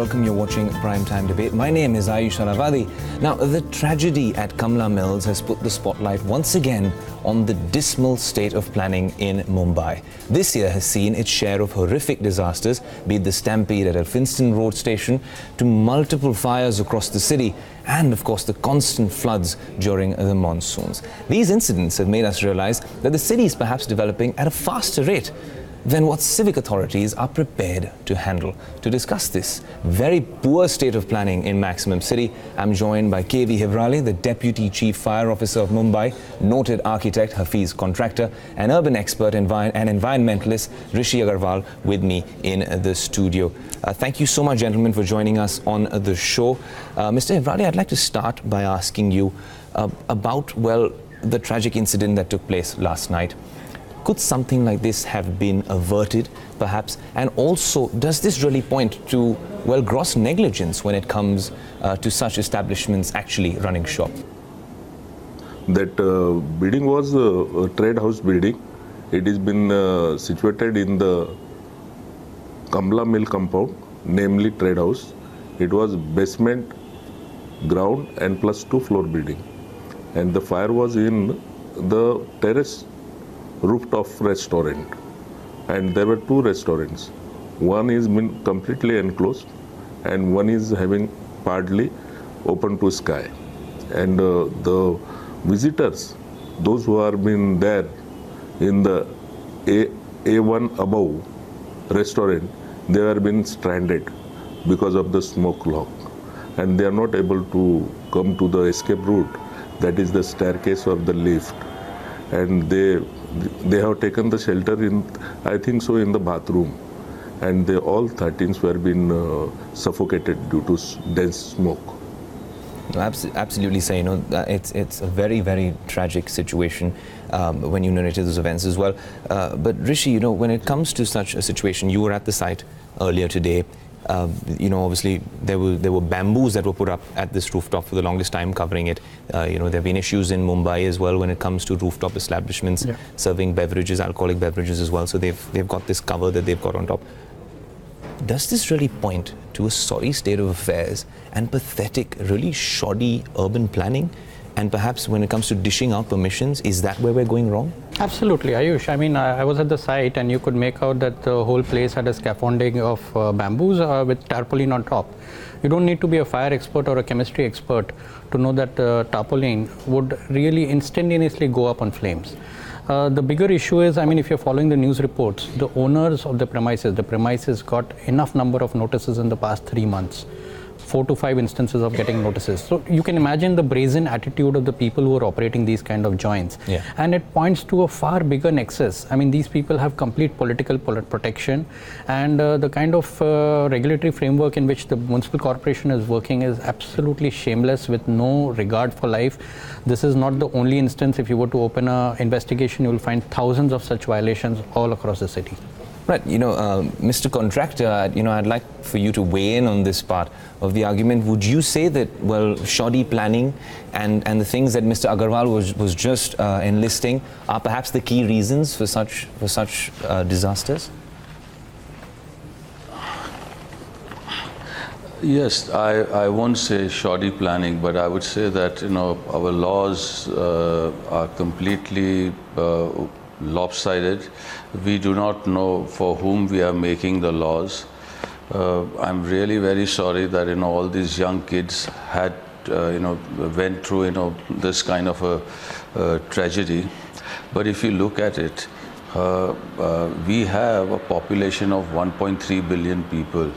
welcome. You're watching Primetime Debate. My name is Hiwrale. Now, the tragedy at Kamla Mills has put the spotlight once again on the dismal state of planning in Mumbai. This year has seen its share of horrific disasters, be it the stampede at Elphinstone Road Station, to multiple fires across the city, and of course the constant floods during the monsoons. These incidents have made us realize that the city is perhaps developing at a faster rate than what civic authorities are prepared to handle. To discuss this very poor state of planning in Maximum City, I'm joined by Hiwrale, the Deputy Chief Fire Officer of Mumbai, noted architect Hafeez Contractor, and urban expert and environmentalist Rishi Aggarwal with me in the studio. Thank you so much, gentlemen, for joining us on the show. Mr. Hiwrale, I'd like to start by asking you about, well, the tragic incident that took place last night. Could something like this have been averted, perhaps? And also, does this really point to, well, gross negligence when it comes to such establishments actually running shop? That building was a trade house building. It has been situated in the Kamla Mill compound, namely trade house. It was basement, ground and plus 2-floor building. And the fire was in the terrace Rooftop restaurant, and there were 2 restaurants. One is been completely enclosed and one is having partly open to sky. And the visitors, those who are been there in the A1 above restaurant, they have been stranded because of the smoke lock, and they are not able to come to the escape route, that is the staircase or the lift. And they have taken the shelter in, I think so, in the bathroom, and they all 13s were been suffocated due to dense smoke. Absolutely, sir. You know, it's a very, very tragic situation when you narrated those events as well. But Rishi, you know, when it comes to such a situation, you were at the site earlier today. You know, obviously there were bamboos that were put up at this rooftop for the longest time, covering it. You know, there have been issues in Mumbai as well when it comes to rooftop establishments serving beverages, alcoholic beverages as well. So they've got this cover that they've got on top. Does this really point to a sorry state of affairs and pathetic, really shoddy urban planning? And perhaps when it comes to dishing out permissions, is that where we're going wrong? Absolutely, Ayush. I mean, I was at the site and you could make out that the whole place had a scaffolding of bamboos with tarpaulin on top. You don't need to be a fire expert or a chemistry expert to know that tarpaulin would really instantaneously go up on flames. The bigger issue is, I mean, if you're following the news reports, the owners of the premises got enough number of notices in the past 3 months. 4 to 5 instances of getting notices. So you can imagine the brazen attitude of the people who are operating these kind of joints. And it points to a far bigger nexus. I mean, these people have complete political protection, and the kind of regulatory framework in which the municipal corporation is working is absolutely shameless, with no regard for life. This is not the only instance. If you were to open an investigation, you will find thousands of such violations all across the city. Right, you know, Mr. Contractor, you know, I'd like for you to weigh in on this part of the argument. Would you say that, well, shoddy planning and the things that Mr. Aggarwal was just enlisting are perhaps the key reasons for such disasters? Yes, I won't say shoddy planning, but I would say that, you know, our laws are completely lopsided. We do not know for whom we are making the laws. I'm really very sorry that, you know, all these young kids had, you know, went through, you know, this kind of a tragedy. But if you look at it, we have a population of 1.3 billion people,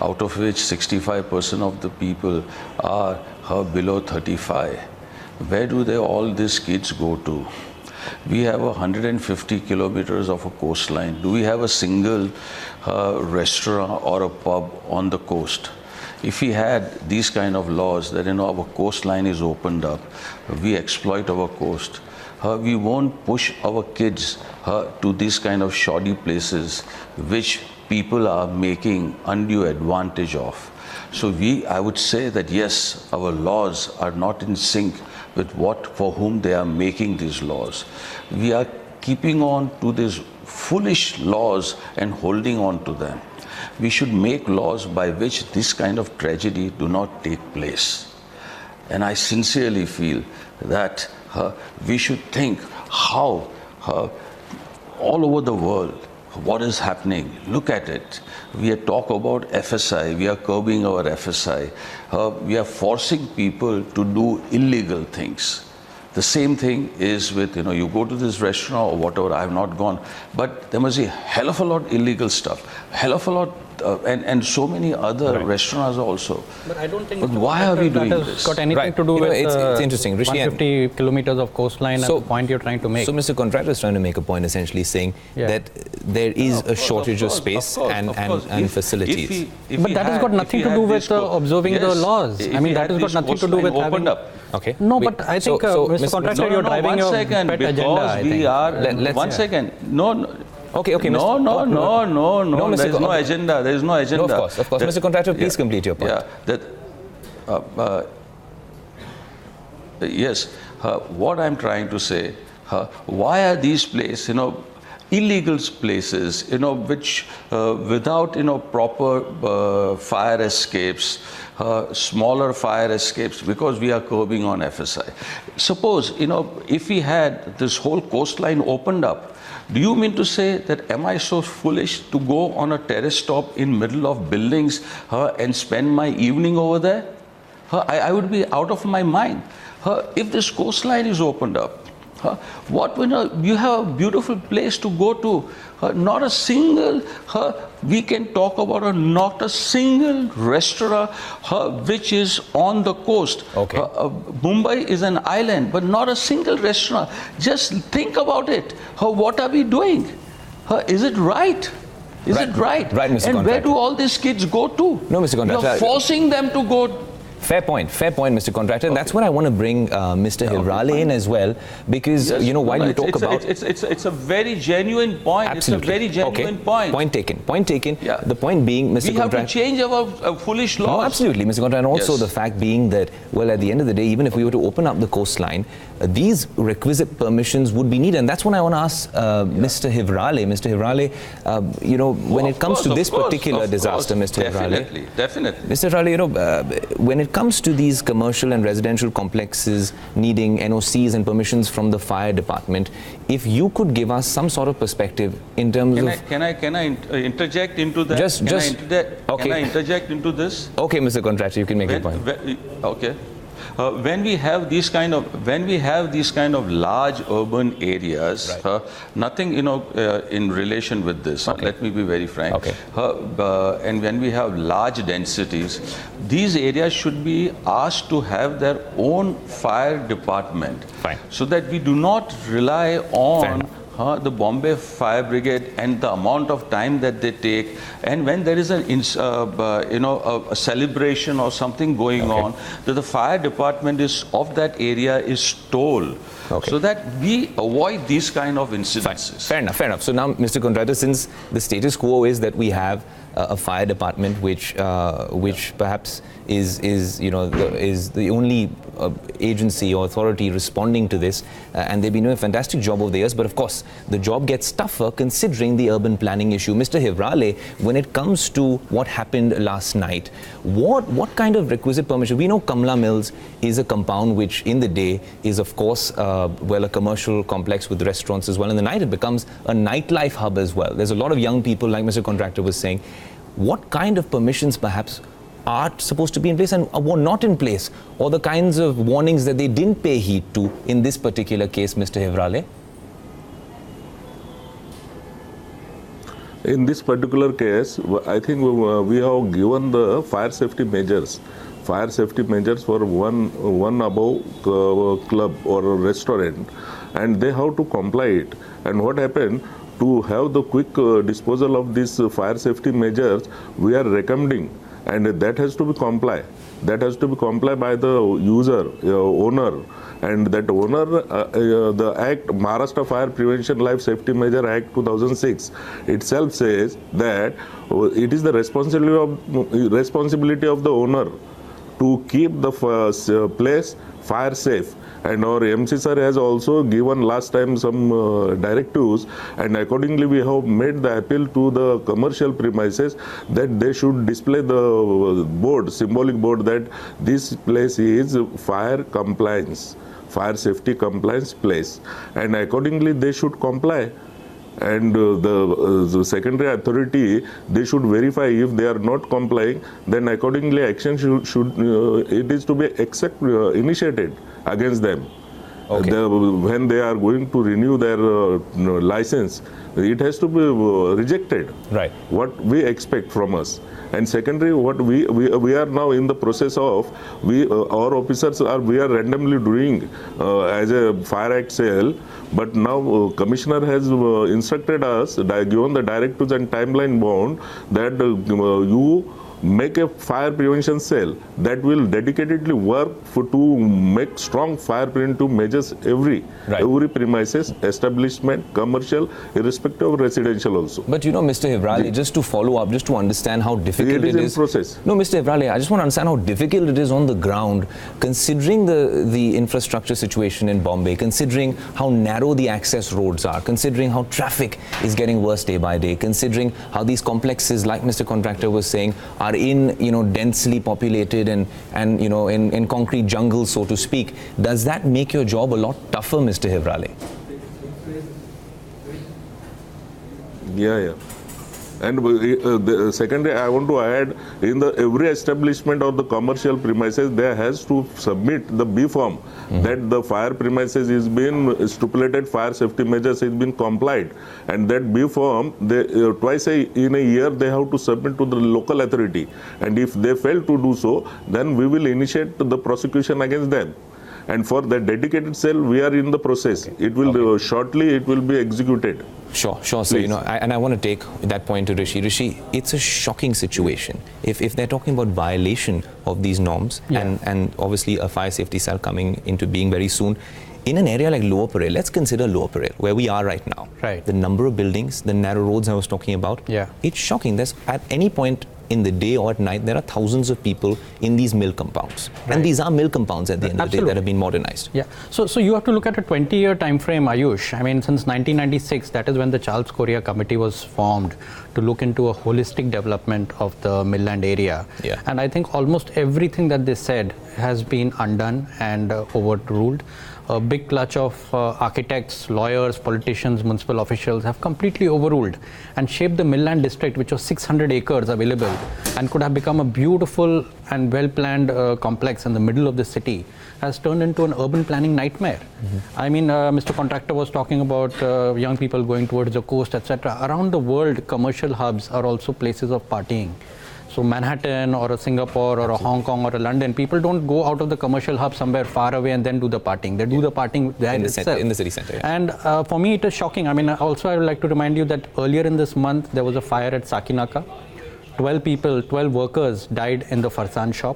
out of which 65% of the people are below 35. Where do all these kids go to? We have 150 kilometers of a coastline. Do we have a single restaurant or a pub on the coast? If we had these kind of laws that, you know, our coastline is opened up, we exploit our coast, we won't push our kids to these kind of shoddy places which people are making undue advantage of. So I would say that yes, our laws are not in sync with for whom they are making these laws. We are keeping on to these foolish laws and holding on to them. We should make laws by which this kind of tragedy do not take place. And I sincerely feel that we should think how all over the world, what is happening. Look at it. We are talking about FSI. We are curbing our FSI. We are forcing people to do illegal things. The same thing is with, you go to this restaurant or whatever, I have not gone, but there must be a hell of a lot illegal stuff, hell of a lot, and so many other restaurants also. But I don't think. But why are we doing that this? Got anything to do with it's interesting. Rishi, 150 kilometers of coastline and the point you're trying to make. So Mr. Contractor is trying to make a point, essentially saying that there is a shortage of space and facilities. But that has got nothing to do with observing the laws. I mean, that has got nothing to do with having. Okay. No, but I think, Mr. Contractor, you're driving your pet agenda, I think. One second. No. Okay. No. There is no agenda. There is no agenda. No, of course. Mr. Contractor, please complete your point. Yes. What I'm trying to say, why are these places, illegal places, which without, proper fire escapes, smaller fire escapes, because we are curbing on FSI. Suppose, if we had this whole coastline opened up, do you mean to say that am I so foolish to go on a terrace top in middle of buildings and spend my evening over there? I would be out of my mind. If this coastline is opened up, you have a beautiful place to go to. Not a single, we can talk about not a single restaurant which is on the coast. Okay. Mumbai is an island, but not a single restaurant. Just think about it. What are we doing? Is it right? Is it right? Right, Mr. And Contractor. where do all these kids go to? No, Mr. Contractor. You're forcing them to go. Fair point, Mr. Contractor. And that's what I want to bring Mr. Hiwrale in as well, because, while you talk about... It's a very genuine point. Absolutely. It's a very genuine point. Point taken. Yeah. The point being, Mr. Contractor... We have to change our foolish laws. No, absolutely, Mr. Contractor. And also the fact being that, well, at the end of the day, even if we were to open up the coastline, these requisite permissions would be needed. And that's what I want to ask Mr. Hiwrale. Mr. Hiwrale, when it comes to this particular disaster, Mr. Hiwrale... Definitely. Mr. Hiwrale, when it comes to these commercial and residential complexes needing NOCs and permissions from the fire department, if you could give us some sort of perspective in terms of... Can I interject into that? Can I interject into this? Okay, Mr. Contractor, you can make your point. Okay. When we have these kind of large urban areas, nothing in relation with this. Okay. Let me be very frank. Okay. And when we have large densities, these areas should be asked to have their own fire department. Fine. So that we do not rely on the Bombay Fire Brigade and the amount of time that they take, and when there is a celebration or something going on, that the fire department of that area is told, so that we avoid these kind of incidences. Fair enough. So now, Mr. Contractor, since the status quo is that we have a fire department which perhaps is the only agency or authority responding to this, and they've been doing a fantastic job over the years, but of course the job gets tougher considering the urban planning issue. Mr. Hiwrale, when it comes to what happened last night, what kind of requisite permission? We know Kamla Mills is a compound which in the day is of course a commercial complex with restaurants as well. In the night it becomes a nightlife hub as well. There's a lot of young people, like Mr. Contractor was saying. What kind of permissions perhaps are supposed to be in place and were not in place, or the kinds of warnings that they didn't pay heed to in this particular case, Mr. Hiwrale? In this particular case, I think we have given the fire safety measures for one above club or a restaurant, and they have to comply it. And what happened? To have the quick disposal of these fire safety measures, we are recommending, and that has to be complied. That has to be complied by the user, owner, and that owner, the Act, Maharashtra Fire Prevention Life Safety Measure Act 2006 itself says that it is the responsibility of the owner to keep the place fire safe. And our MC sir has also given last time some directives, and accordingly we have made the appeal to the commercial premises that they should display the board, symbolic board, that this place is fire compliance, fire safety compliance place, and accordingly they should comply. And the secondary authority, they should verify. If they are not complying, then accordingly action should it is to be initiated against them. Okay. When they are going to renew their license, it has to be rejected. Right. What we expect from us. And secondary, what we are now in the process of, our officers are randomly doing as a fire act cell, but now commissioner has instructed us, given the directives and timeline bound, that you make a fire prevention cell that will dedicatedly work to make strong fire preventive measures every premises, establishment, commercial, irrespective of residential also. But you know, Mr. Hiwrale, just to follow up, just to understand how difficult it is. In process. No, Mr. Hiwrale, I just want to understand how difficult it is on the ground, considering the infrastructure situation in Bombay, considering how narrow the access roads are, considering how traffic is getting worse day by day, considering how these complexes, like Mr. Contractor was saying, are in, you know, densely populated and you know, in concrete jungles, so to speak. Does that make your job a lot tougher, Mr. Hiwrale? Yeah. And secondly, I want to add, in the every establishment or the commercial premises, there has to submit the B form that the fire premises is been stipulated fire safety measures has been complied, and that B form they twice in a year they have to submit to the local authority, and if they fail to do so, then we will initiate the prosecution against them. And for the dedicated cell, we are in the process. It will shortly it will be executed. Sure. So, you know, I want to take that point to Rishi. Rishi, it's a shocking situation. If they're talking about violation of these norms, and obviously a fire safety cell coming into being very soon, in an area like Lower Parel, let's consider Lower Parel, where we are right now. Right. The number of buildings, the narrow roads I was talking about. Yeah. It's shocking. There's at any point in the day or at night, there are thousands of people in these mill compounds. Right. And these are mill compounds at the end of the day that have been modernized. Yeah. So you have to look at a 20-year time frame, Ayush. I mean, since 1996, that is when the Charles Correa Committee was formed to look into a holistic development of the millland area. Yeah. And I think almost everything that they said has been undone and overruled. A big clutch of architects, lawyers, politicians, municipal officials have completely overruled and shaped the millland district, which was 600 acres available and could have become a beautiful and well-planned complex in the middle of the city, has turned into an urban planning nightmare. I mean, Mr. Contractor was talking about young people going towards the coast, etc. Around the world, commercial hubs are also places of partying. So Manhattan or a Singapore or a Hong Kong or a London, people don't go out of the commercial hub somewhere far away and then do the partying. They do the partying there in the city center. Yeah. And for me, it is shocking. I mean, also I would like to remind you that earlier in this month, there was a fire at Sakinaka. 12 workers died in the Farsan shop.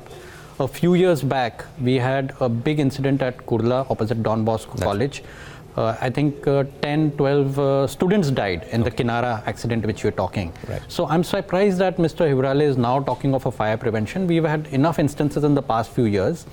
A few years back, we had a big incident at Kurla, opposite Don Bosco College. I think 10, 12 students died in the Kinara accident which you're talking. Right. So I'm surprised that Mr. Hiwrale is now talking of a fire prevention. We've had enough instances in the past few years,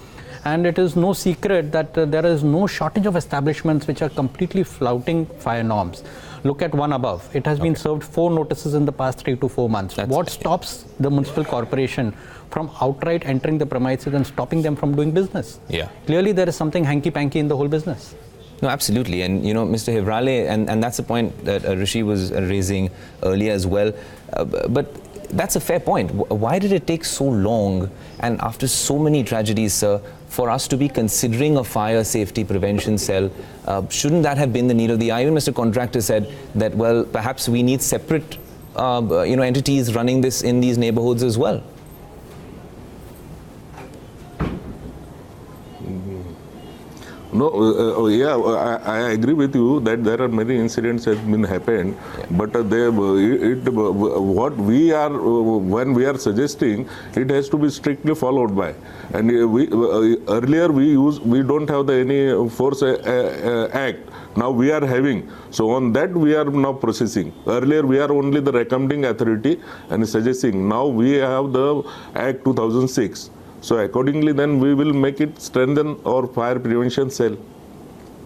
and it is no secret that there is no shortage of establishments which are completely flouting fire norms. Look at one above. It has been served 4 notices in the past 3 to 4 months. What stops the municipal corporation from outright entering the premises and stopping them from doing business? Yeah. Clearly there is something hanky-panky in the whole business. No, absolutely. And, you know, Mr. Hiwrale, and that's a point that Rishi was raising earlier as well. But that's a fair point. Why did it take so long, and after so many tragedies, sir, for us to be considering a fire safety prevention cell? Shouldn't that have been the need of the hour? Even Mr. Contractor said that, well, perhaps we need separate entities running this in these neighborhoods as well. No, I agree with you that there are many incidents that have been happened, but what we are when we are suggesting, it has to be strictly followed by. And earlier we don't have any force act. Now we are having. So on that we are now processing. Earlier we are only the recommending authority and suggesting. Now we have the Act 2006. So accordingly, then we will make it strengthen our fire prevention cell.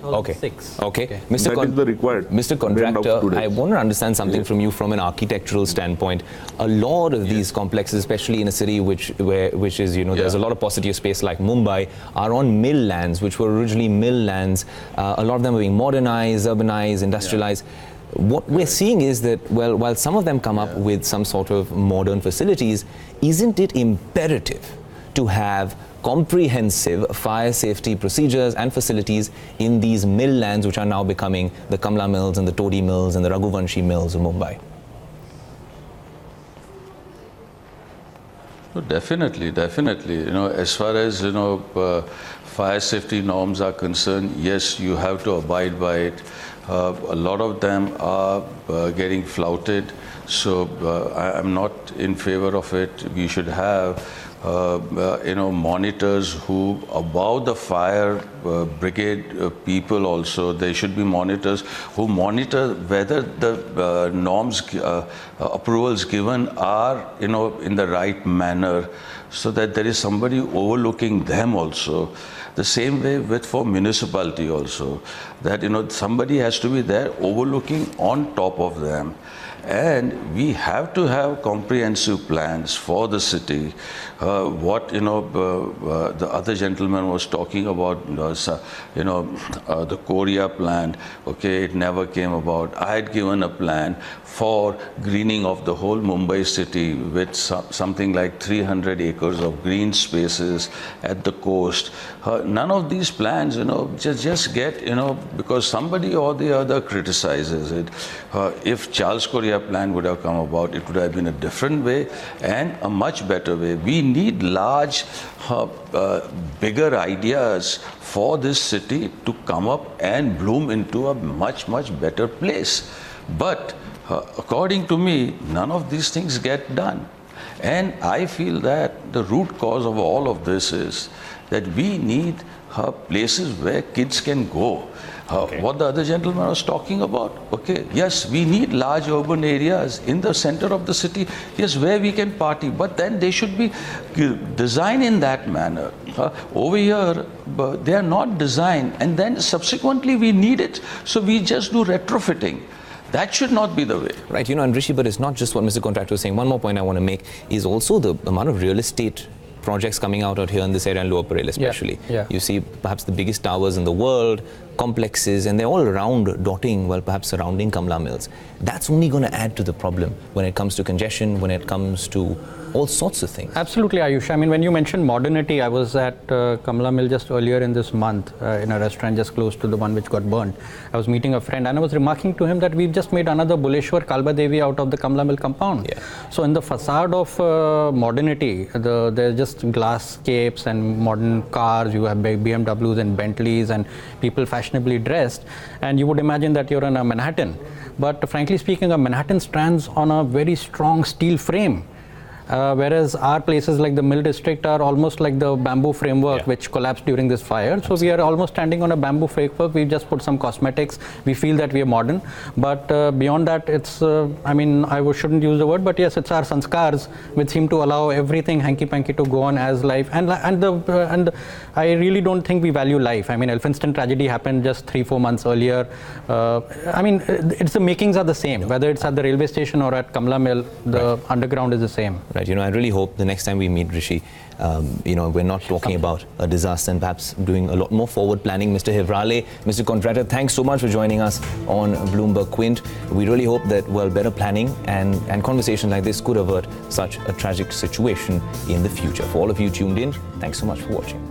Okay. That is the required. Mr. Contractor, I want to understand something from you from an architectural standpoint. A lot of these complexes, especially in a city which is, there's a lot of paucity of space like Mumbai, are on mill lands, which were originally mill lands. A lot of them are being modernized, urbanized, industrialized. What we're seeing is that, well, while some of them come up with some sort of modern facilities, isn't it imperative to have comprehensive fire safety procedures and facilities in these mill lands, which are now becoming the Kamla mills and the Todi mills and the Raghuvanshi mills of Mumbai? Definitely. As far as fire safety norms are concerned, yes, you have to abide by it. A lot of them are getting flouted, so I'm not in favor of it. We should have monitors who, above the fire brigade people also, there should be monitors who monitor whether the norms, approvals given are, in the right manner, so that there is somebody overlooking them also. The same way for municipality also, that, somebody has to be there overlooking on top of them. And we have to have comprehensive plans for the city. What the other gentleman was talking about, the Korea plan. Okay, it never came about. I had given a plan for greening of the whole Mumbai city with something like 300 acres of green spaces at the coast. None of these plans, just get, because somebody or the other criticizes it. If Charles Korea plan would have come about, it would have been a different way and a much better way. We need large, bigger ideas for this city to come up and bloom into a much, much better place. But according to me, none of these things get done. And I feel that the root cause of all of this is that we need places where kids can go. What the other gentleman was talking about. Okay, yes, we need large urban areas in the center of the city, yes, where we can party, but then they should be designed in that manner. Over here, they are not designed, and then subsequently we need it, so we just do retrofitting. That should not be the way. Right, and Rishi, but it's not just what Mr. Contractor was saying. One more point I want to make is also the amount of real estate projects coming out here in this area in Lower Parel especially. You see perhaps the biggest towers in the world, complexes, and they're all around, dotting, perhaps surrounding Kamla mills. That's only going to add to the problem when it comes to congestion, when it comes to all sorts of things. Absolutely, Ayush. I mean, when you mentioned modernity, I was at Kamla Mill just earlier in this month in a restaurant just close to the one which got burnt. I was meeting a friend and I was remarking to him that we've just made another Buleshwar Kalba Devi out of the Kamla Mill compound. So in the facade of modernity, there's just glass scapes and modern cars. You have BMWs and Bentleys and people fashionably dressed, and you would imagine that you're in a Manhattan. But frankly speaking, a Manhattan stands on a very strong steel frame. Whereas our places like the Mill District are almost like the bamboo framework which collapsed during this fire. So we are almost standing on a bamboo framework. We just put some cosmetics. We feel that we are modern. But beyond that, it's, I shouldn't use the word, but yes, it's our sanskars which seem to allow everything hanky-panky to go on as life. And I really don't think we value life. I mean, Elphinstone tragedy happened just 3-4 months earlier. It's the makings are the same. Whether it's at the railway station or at Kamla Mill, the underground is the same. Right, I really hope the next time we meet Rishi, we're not talking about a disaster and perhaps doing a lot more forward planning. Mr. Hiwrale, Mr. Contractor, thanks so much for joining us on Bloomberg Quint. We really hope that, better planning and conversations like this could avert such a tragic situation in the future. For all of you tuned in, thanks so much for watching.